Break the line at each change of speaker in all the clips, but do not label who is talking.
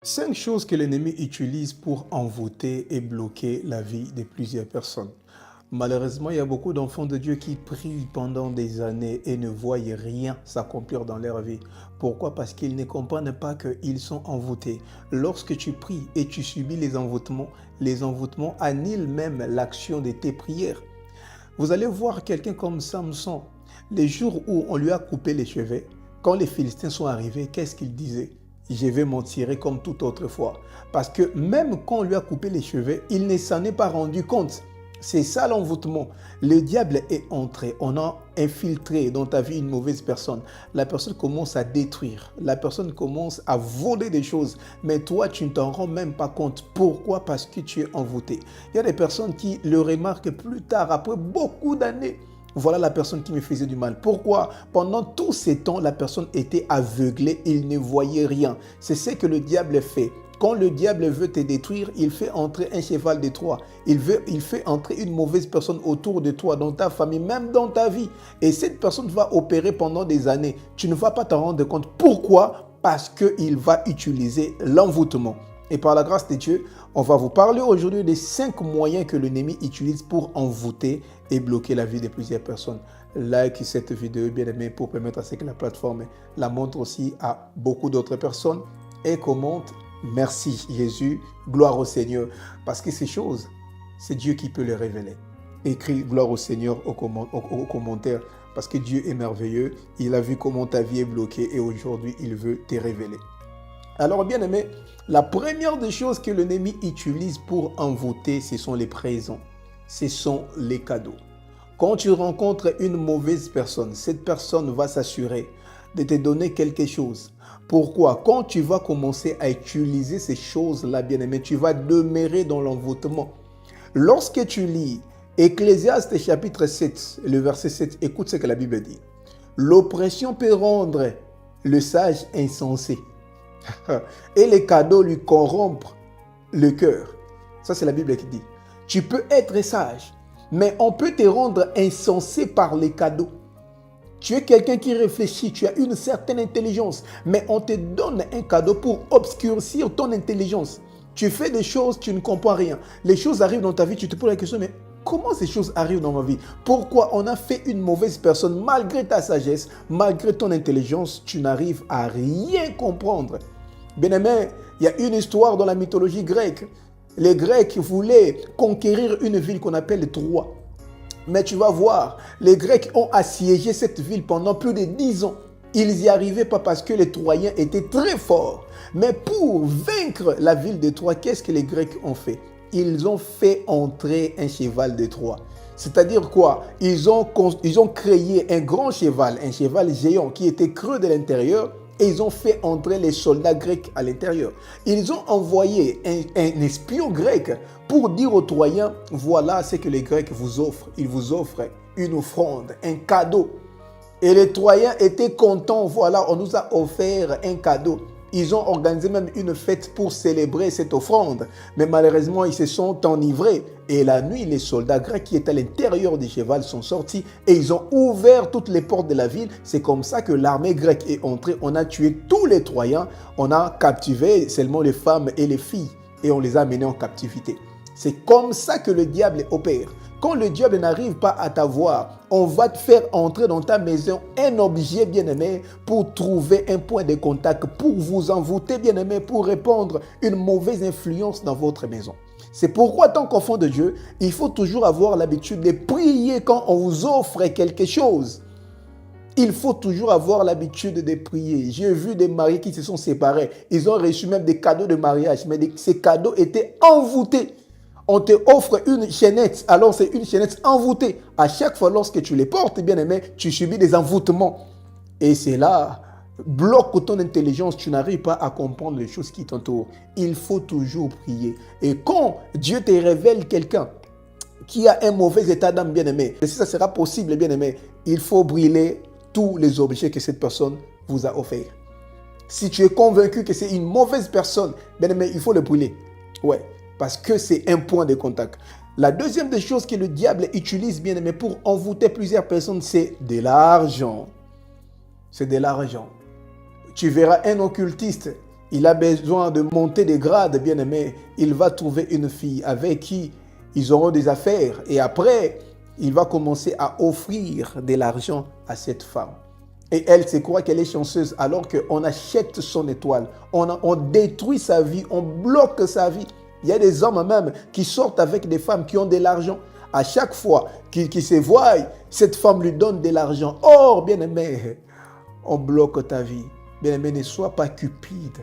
Cinq choses que l'ennemi utilise pour envoûter et bloquer la vie de plusieurs personnes. Malheureusement, il y a beaucoup d'enfants de Dieu qui prient pendant des années et ne voient rien s'accomplir dans leur vie. Pourquoi? Parce qu'ils ne comprennent pas qu'ils sont envoûtés. Lorsque tu pries et tu subis les envoûtements annulent même l'action de tes prières. Vous allez voir quelqu'un comme Samson. Les jours où on lui a coupé les cheveux, quand les Philistins sont arrivés, qu'est-ce qu'il disait? Je vais m'en tirer comme toute autre fois. Parce que même quand on lui a coupé les cheveux, il ne s'en est pas rendu compte. C'est ça l'envoûtement. Le diable est entré. On a infiltré dans ta vie une mauvaise personne. La personne commence à détruire. La personne commence à voler des choses. Mais toi, tu ne t'en rends même pas compte. Pourquoi? Parce que tu es envoûté. Il y a des personnes qui le remarquent plus tard, après beaucoup d'années. Voilà la personne qui me faisait du mal. Pourquoi? Pendant tous ces temps, la personne était aveuglée, il ne voyait rien. C'est ce que le diable fait. Quand le diable veut te détruire, il fait entrer un cheval de Troie. Il fait entrer une mauvaise personne autour de toi, dans ta famille, même dans ta vie. Et cette personne va opérer pendant des années. Tu ne vas pas t'en rendre compte. Pourquoi? Parce qu'il va utiliser l'envoûtement. Et par la grâce de Dieu, on va vous parler aujourd'hui des 5 moyens que l'ennemi utilise pour envoûter et bloquer la vie de plusieurs personnes. Like cette vidéo, bien aimé, pour permettre à ce que la plateforme la montre aussi à beaucoup d'autres personnes. Et commente, merci Jésus, gloire au Seigneur. Parce que ces choses, c'est Dieu qui peut les révéler. Écris gloire au Seigneur au commentaire. Parce que Dieu est merveilleux. Il a vu comment ta vie est bloquée et aujourd'hui, il veut te révéler. Alors, bien aimé, la première des choses que l'ennemi utilise pour envoûter, ce sont les présents. Ce sont les cadeaux. Quand tu rencontres une mauvaise personne, cette personne va s'assurer de te donner quelque chose. Pourquoi? Quand tu vas commencer à utiliser ces choses-là, bien aimé, tu vas demeurer dans l'envoûtement. Lorsque tu lis Ecclésiaste chapitre 7, le verset 7, écoute ce que la Bible dit. L'oppression peut rendre le sage insensé. Et les cadeaux lui corrompent le cœur. Ça, c'est la Bible qui dit. Tu peux être sage, mais on peut te rendre insensé par les cadeaux. Tu es quelqu'un qui réfléchit, tu as une certaine intelligence, mais on te donne un cadeau pour obscurcir ton intelligence. Tu fais des choses, tu ne comprends rien. Les choses arrivent dans ta vie, tu te poses la question, mais comment ces choses arrivent dans ma vie? Pourquoi on a fait une mauvaise personne? Malgré ta sagesse, malgré ton intelligence, tu n'arrives à rien comprendre. Bien-aimé, il y a une histoire dans la mythologie grecque. Les Grecs voulaient conquérir une ville qu'on appelle Troie. Mais tu vas voir, les Grecs ont assiégé cette ville pendant plus de 10 ans. Ils n'y arrivaient pas parce que les Troyens étaient très forts. Mais pour vaincre la ville de Troie, qu'est-ce que les Grecs ont fait? Ils ont fait entrer un cheval de Troie. C'est-à-dire quoi? Ils ont créé un grand cheval, un cheval géant qui était creux de l'intérieur. Et ils ont fait entrer les soldats grecs à l'intérieur. Ils ont envoyé un espion grec pour dire aux Troyens, voilà ce que les Grecs vous offrent. Ils vous offrent une offrande, un cadeau. Et les Troyens étaient contents, voilà, on nous a offert un cadeau. Ils ont organisé même une fête pour célébrer cette offrande. Mais malheureusement, ils se sont enivrés. Et la nuit, les soldats grecs qui étaient à l'intérieur du cheval sont sortis et ils ont ouvert toutes les portes de la ville. C'est comme ça que l'armée grecque est entrée. On a tué tous les Troyens. On a captivé seulement les femmes et les filles et on les a menés en captivité. C'est comme ça que le diable opère. Quand le diable n'arrive pas à t'avoir, on va te faire entrer dans ta maison un objet bien-aimé pour trouver un point de contact, pour vous envoûter bien-aimé, pour répandre une mauvaise influence dans votre maison. C'est pourquoi, tant qu'enfant de Dieu, il faut toujours avoir l'habitude de prier quand on vous offre quelque chose. Il faut toujours avoir l'habitude de prier. J'ai vu des mariés qui se sont séparés. Ils ont reçu même des cadeaux de mariage, mais ces cadeaux étaient envoûtés. On te offre une chaînette, alors c'est une chaînette envoûtée. À chaque fois, lorsque tu les portes, bien aimé, tu subis des envoûtements. Et c'est là, bloque ton intelligence, tu n'arrives pas à comprendre les choses qui t'entourent. Il faut toujours prier. Et quand Dieu te révèle quelqu'un qui a un mauvais état d'âme, bien aimé, et si ça sera possible, bien aimé, il faut brûler tous les objets que cette personne vous a offerts. Si tu es convaincu que c'est une mauvaise personne, bien aimé, il faut le brûler. Ouais. Parce que c'est un point de contact. La deuxième des choses que le diable utilise, bien aimé, pour envoûter plusieurs personnes, c'est de l'argent. C'est de l'argent. Tu verras un occultiste, Il a besoin de monter des grades, bien-aimé. Il va trouver une fille avec qui ils auront des affaires. Et après, il va commencer à offrir de l'argent à cette femme. Et elle se croit qu'elle est chanceuse alors qu'on achète son étoile. On détruit sa vie, on bloque sa vie. Il y a des hommes même qui sortent avec des femmes qui ont de l'argent. À chaque fois qu'ils se voient, cette femme lui donne de l'argent. Or, bien-aimé, on bloque ta vie. Bien-aimé, ne sois pas cupide.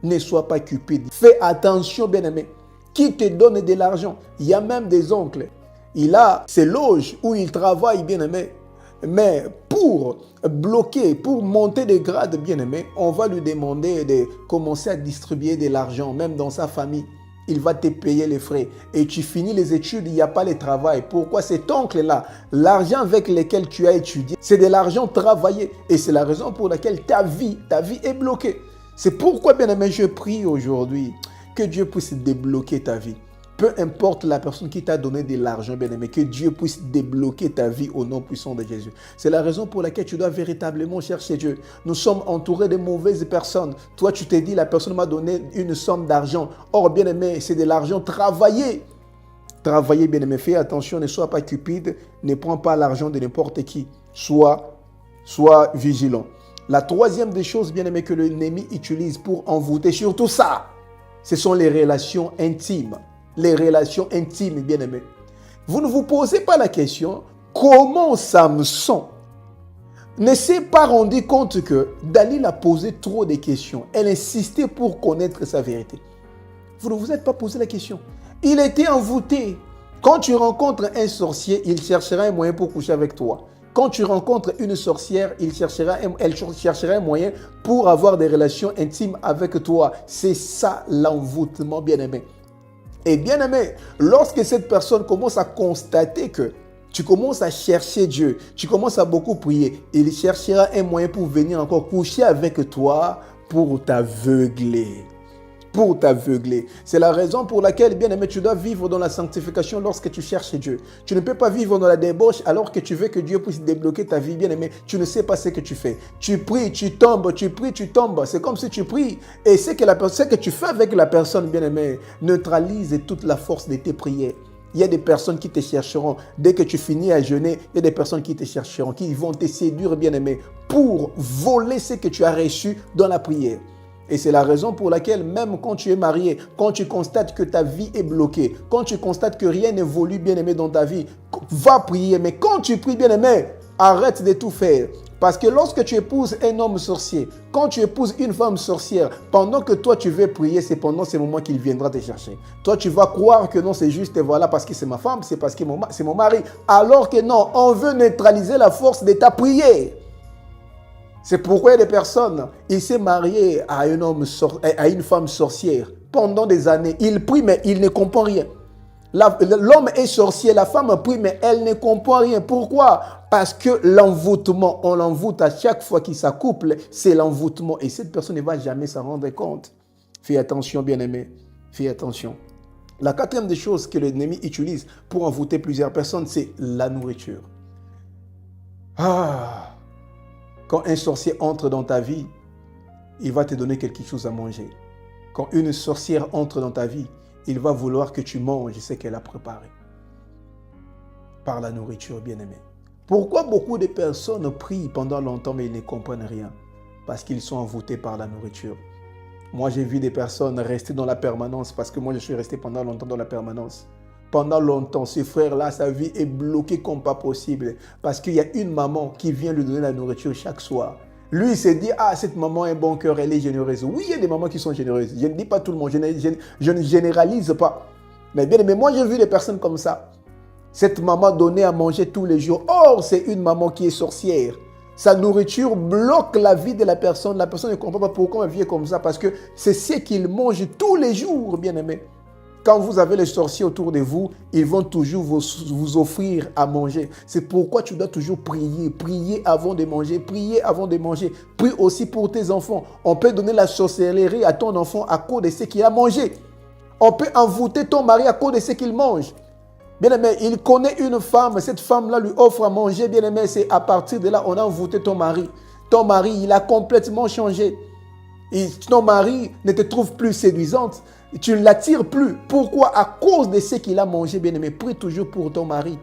Ne sois pas cupide. Fais attention, bien-aimé. Qui te donne de l'argent? Il y a même des oncles. Il a ses loges où il travaille, bien-aimé. Mais pour bloquer, pour monter des grades, bien-aimé, on va lui demander de commencer à distribuer de l'argent, même dans sa famille. Il va te payer les frais. Et tu finis les études, il n'y a pas le travail. Pourquoi cet oncle-là, l'argent avec lequel tu as étudié, c'est de l'argent travaillé. Et c'est la raison pour laquelle ta vie est bloquée. C'est pourquoi, bien-aimé, je prie aujourd'hui que Dieu puisse débloquer ta vie. Peu importe la personne qui t'a donné de l'argent, bien-aimé, que Dieu puisse débloquer ta vie au nom puissant de Jésus. C'est la raison pour laquelle tu dois véritablement chercher Dieu. Nous sommes entourés de mauvaises personnes. Toi, tu t'es dit, la personne m'a donné une somme d'argent. Or, bien-aimé, c'est de l'argent travaillé. Travaillez, bien-aimé. Fais attention, ne sois pas cupide. Ne prends pas l'argent de n'importe qui. Sois vigilant. La troisième des choses, bien-aimé, que l'ennemi utilise pour envoûter, surtout ça, ce sont les relations intimes. Les relations intimes, bien-aimés. Vous ne vous posez pas la question, comment Samson ne s'est pas rendu compte que Dalila a posé trop de questions. Elle insistait pour connaître sa vérité. Vous ne vous êtes pas posé la question. Il était envoûté. Quand tu rencontres un sorcier, il cherchera un moyen pour coucher avec toi. Quand tu rencontres une sorcière, elle cherchera un moyen pour avoir des relations intimes avec toi. C'est ça l'envoûtement, bien-aimé. Et bien aimé, lorsque cette personne commence à constater que tu commences à chercher Dieu, tu commences à beaucoup prier, il cherchera un moyen pour venir encore coucher avec toi pour t'aveugler. Pour t'aveugler. C'est la raison pour laquelle, bien aimé, tu dois vivre dans la sanctification lorsque tu cherches Dieu. Tu ne peux pas vivre dans la débauche alors que tu veux que Dieu puisse débloquer ta vie, bien aimé. Tu ne sais pas ce que tu fais. Tu pries, tu tombes, tu pries, tu tombes. C'est comme si tu pries. Et ce que tu fais avec la personne, bien aimé, neutralise toute la force de tes prières. Il y a des personnes qui te chercheront. Dès que tu finis à jeûner, il y a des personnes qui te chercheront, qui vont te séduire, bien aimé, pour voler ce que tu as reçu dans la prière. Et c'est la raison pour laquelle même quand tu es marié, quand tu constates que ta vie est bloquée, quand tu constates que rien n'évolue, bien-aimé, dans ta vie, va prier. Mais quand tu pries, bien-aimé, arrête de tout faire. Parce que lorsque tu épouses un homme sorcier, quand tu épouses une femme sorcière, pendant que toi tu veux prier, c'est pendant ces moments qu'il viendra te chercher. Toi tu vas croire que non, c'est juste, voilà, parce que c'est ma femme, c'est parce que c'est mon mari. Alors que non, on veut neutraliser la force de ta prière. C'est pourquoi il y a des personnes, il s'est marié à une femme sorcière pendant des années. Il prie, mais il ne comprend rien. L'homme est sorcier, la femme prie, mais elle ne comprend rien. Pourquoi? Parce que l'envoûtement, on l'envoûte à chaque fois qu'il s'accouple, c'est l'envoûtement. Et cette personne ne va jamais s'en rendre compte. Fais attention, bien-aimé. Fais attention. La quatrième des choses que l'ennemi utilise pour envoûter plusieurs personnes, c'est la nourriture. Quand un sorcier entre dans ta vie, il va te donner quelque chose à manger. Quand une sorcière entre dans ta vie, il va vouloir que tu manges ce qu'elle a préparé. Par la nourriture, bien-aimé. Pourquoi beaucoup de personnes prient pendant longtemps mais ils ne comprennent rien? Parce qu'ils sont envoûtés par la nourriture. Moi, j'ai vu des personnes rester dans la permanence parce que moi, je suis resté pendant longtemps dans la permanence. Pendant longtemps, ce frère-là, sa vie est bloquée comme pas possible. Parce qu'il y a une maman qui vient lui donner la nourriture chaque soir. Lui, il s'est dit, cette maman a un bon cœur, elle est généreuse. Oui, il y a des mamans qui sont généreuses. Je ne dis pas tout le monde, je ne généralise pas. Mais bien, mais moi, j'ai vu des personnes comme ça. Cette maman donnait à manger tous les jours. Or, c'est une maman qui est sorcière. Sa nourriture bloque la vie de la personne. La personne ne comprend pas pourquoi elle vit comme ça. Parce que c'est ce qu'il mange tous les jours, bien aimé. Quand vous avez les sorciers autour de vous, ils vont toujours vous offrir à manger. C'est pourquoi tu dois toujours prier. Prier avant de manger. Prier avant de manger. Prie aussi pour tes enfants. On peut donner la sorcellerie à ton enfant à cause de ce qu'il a mangé. On peut envoûter ton mari à cause de ce qu'il mange. Bien aimé, il connaît une femme. Cette femme-là lui offre à manger. Bien aimé, c'est à partir de là, on a envoûté ton mari. Ton mari, il a complètement changé. Et ton mari ne te trouve plus séduisante. Tu ne l'attires plus. Pourquoi? À cause de ce qu'il a mangé, bien-aimé. Prie toujours pour ton mari.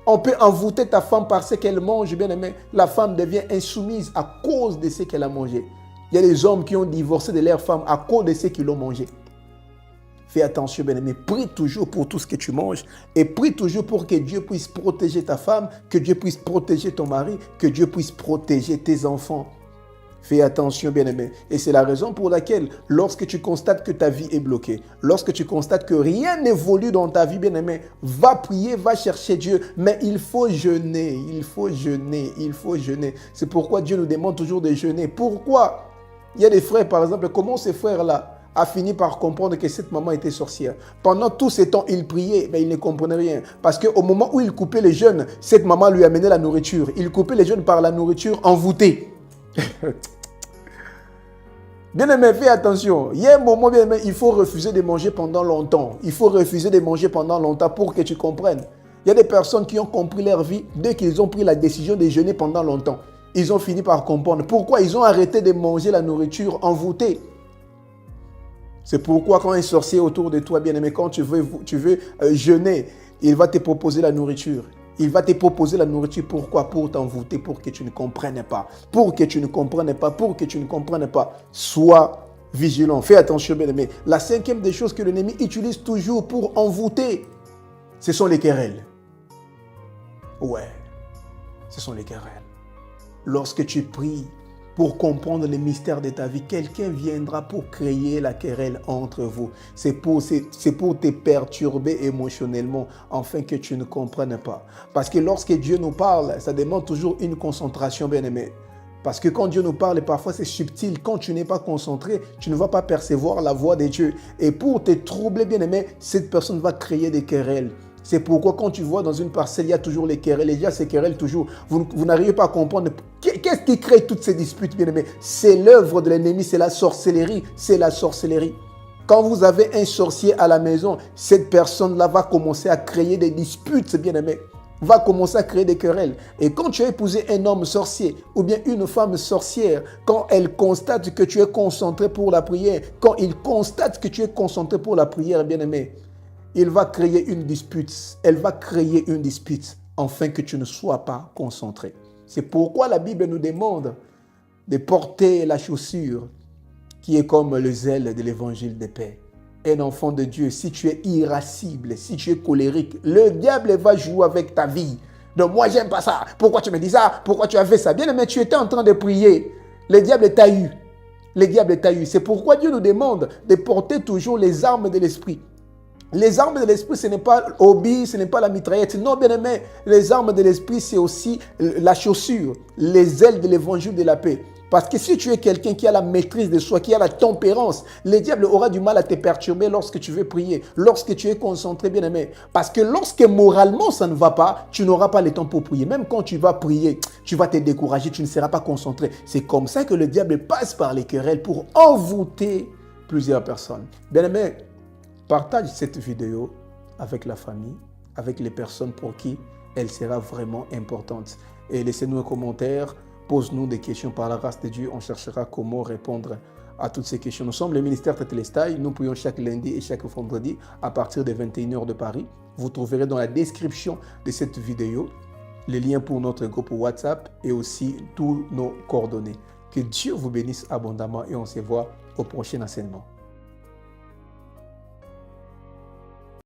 On peut envoûter ta femme parce qu'elle mange, bien-aimé. La femme devient insoumise à cause de ce qu'elle a mangé. Il y a des hommes qui ont divorcé de leur femme à cause de ce qu'ils ont mangé. Fais attention, bien-aimé. Prie toujours pour tout ce que tu manges. Et prie toujours pour que Dieu puisse protéger ta femme, que Dieu puisse protéger ton mari, que Dieu puisse protéger tes enfants. Fais attention, bien-aimé. Et c'est la raison pour laquelle, lorsque tu constates que ta vie est bloquée, lorsque tu constates que rien n'évolue dans ta vie, bien-aimé, va prier, va chercher Dieu. Mais il faut jeûner, il faut jeûner, il faut jeûner. C'est pourquoi Dieu nous demande toujours de jeûner. Pourquoi? Il y a des frères, par exemple, comment ces frères-là a fini par comprendre que cette maman était sorcière. Pendant tout ce temps, il priait, mais il ne comprenait rien. Parce qu'au moment où il coupait les jeûnes, cette maman lui amenait la nourriture. Il coupait les jeûnes par la nourriture envoûtée. Bien-aimé, fais attention. Il y a un moment, bien-aimé, il faut refuser de manger pendant longtemps. Il faut refuser de manger pendant longtemps pour que tu comprennes. Il y a des personnes qui ont compris leur vie dès qu'ils ont pris la décision de jeûner pendant longtemps. Ils ont fini par comprendre pourquoi ils ont arrêté de manger la nourriture envoûtée. C'est pourquoi quand un sorcier autour de toi, bien-aimé, quand tu veux jeûner, il va te proposer la nourriture. Il va te proposer la nourriture. Pourquoi? Pour t'envoûter, pour que tu ne comprennes pas. Pour que tu ne comprennes pas, pour que tu ne comprennes pas. Sois vigilant. Fais attention, bien-aimé. La cinquième des choses que l'ennemi utilise toujours pour envoûter, ce sont les querelles. Ouais, ce sont les querelles. Lorsque tu pries pour comprendre les mystères de ta vie, quelqu'un viendra pour créer la querelle entre vous. C'est pour te perturber émotionnellement, afin que tu ne comprennes pas. Parce que lorsque Dieu nous parle, ça demande toujours une concentration, bien-aimé. Parce que quand Dieu nous parle, parfois c'est subtil. Quand tu n'es pas concentré, tu ne vas pas percevoir la voix de Dieu. Et pour te troubler, bien-aimé, cette personne va créer des querelles. C'est pourquoi quand tu vois dans une parcelle, il y a toujours les querelles. Il y a ces querelles toujours. Vous n'arrivez pas à comprendre. Qu'est-ce qui crée toutes ces disputes, bien-aimés? C'est l'œuvre de l'ennemi, c'est la sorcellerie. C'est la sorcellerie. Quand vous avez un sorcier à la maison, cette personne-là va commencer à créer des disputes, bien-aimés. Va commencer à créer des querelles. Et quand tu as épousé un homme sorcier ou bien une femme sorcière, quand elle constate que tu es concentré pour la prière, quand il constate que tu es concentré pour la prière, bien-aimé, il va créer une dispute. Elle va créer une dispute afin que tu ne sois pas concentré. C'est pourquoi la Bible nous demande de porter la chaussure qui est comme le zèle de l'évangile de paix. Un enfant de Dieu, si tu es irascible, si tu es colérique, le diable va jouer avec ta vie. Donc moi, j'aime pas ça. Pourquoi tu me dis ça? Pourquoi tu as fait ça? Bien aimé, tu étais en train de prier. Le diable t'a eu. Le diable t'a eu. C'est pourquoi Dieu nous demande de porter toujours les armes de l'esprit. Les armes de l'esprit, ce n'est pas hobby, ce n'est pas la mitraillette. Non, bien aimé, les armes de l'esprit, c'est aussi la chaussure, les ailes de l'évangile de la paix. Parce que si tu es quelqu'un qui a la maîtrise de soi, qui a la tempérance, le diable aura du mal à te perturber lorsque tu veux prier, lorsque tu es concentré, bien aimé. Parce que lorsque moralement ça ne va pas, tu n'auras pas le temps pour prier. Même quand tu vas prier, tu vas te décourager, tu ne seras pas concentré. C'est comme ça que le diable passe par les querelles pour envoûter plusieurs personnes. Bien aimé, partage cette vidéo avec la famille, avec les personnes pour qui elle sera vraiment importante. Et laissez-nous un commentaire, pose-nous des questions par la grâce de Dieu. On cherchera comment répondre à toutes ces questions. Nous sommes le ministère Tetelestai. Nous prions chaque lundi et chaque vendredi à partir de 21h de Paris. Vous trouverez dans la description de cette vidéo les liens pour notre groupe WhatsApp et aussi tous nos coordonnées. Que Dieu vous bénisse abondamment et on se voit au prochain enseignement.